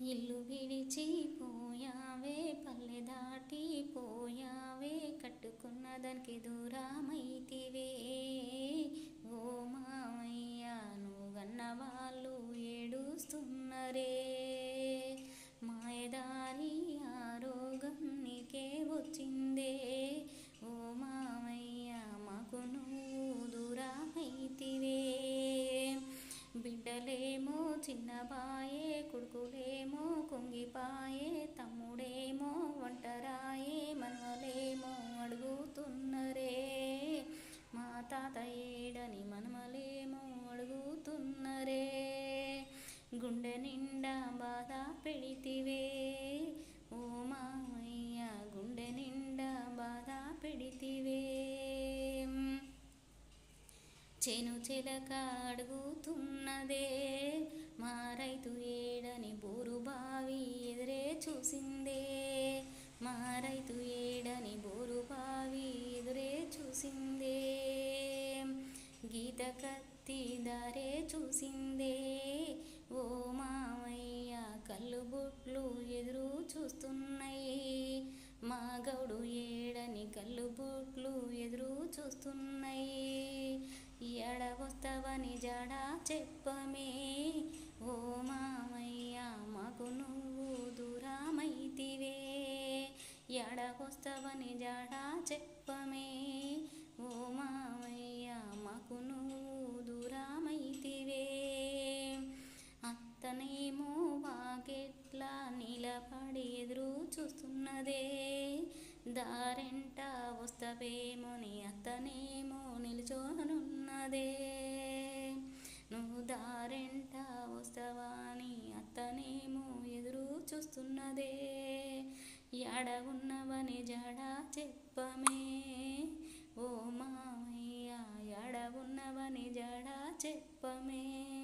ఇల్లు విడిచిపోయావే, పల్లె దాటిపోయావే, కట్టుకున్న దానికి దూరమైతివే. ఓ మామయ్య నువ్వన్న వాళ్ళు ఏడుస్తున్నరే. మాయదారి ఆరోగం నీకే వచ్చిందే. ఓ మామయ్య మాకు నువ్వు దూరమైతివే. బిడ్డలేమో చిన్నబాయే, కొడుకులేమో కుంగిపాయే, తమ్ముడేమో ఒంటరాయే, మనవలేమో అడుగుతున్నరే. మా తాత ఏడని మనమలేమో అడుగుతున్నరే. గుండె నిండా బాధ పెడితివే. ఓ మామయ్య గుండె నిండా బాధ పెడితివే. చేను చెలక అడుగుతున్నదే, మా రైతు ఏడని బోరు బావి ఎదురే చూసిందే. మా రైతు ఏడని బోరు బావి ఎదురే చూసిందే. గీత కత్తి దారే చూసిందే. ఓ మామయ్య కళ్ళు బొట్లు ఎదురు చూస్తున్నాయి. మా గౌడు ఏడని కళ్ళు బొట్లు ఎదురు చూస్తున్నాయి. ఎడవస్తావని జాడ చెప్పమే. ఓ మామయ్య మాకు నువ్వు దూరమైతివే. ఎడవస్తావని జాడ చెప్పమే. ఓ మామయ్య మాకు నువ్వు దూరమైతివే. అత్తనేమో వాకెట్ల నిలబడి ఎదురు చూస్తున్నదే. దారెంట వస్తావేమోని అత్తనేమో నిల్చోనున్నదే. నువ్వు దారెంట వస్తావని అత్తనేమో ఎదురు చూస్తున్నదే. ఎడ ఉన్నవని జడ చెప్పమే. ఓ మామయ్య ఎడ ఉన్నవని జడ చెప్పమే.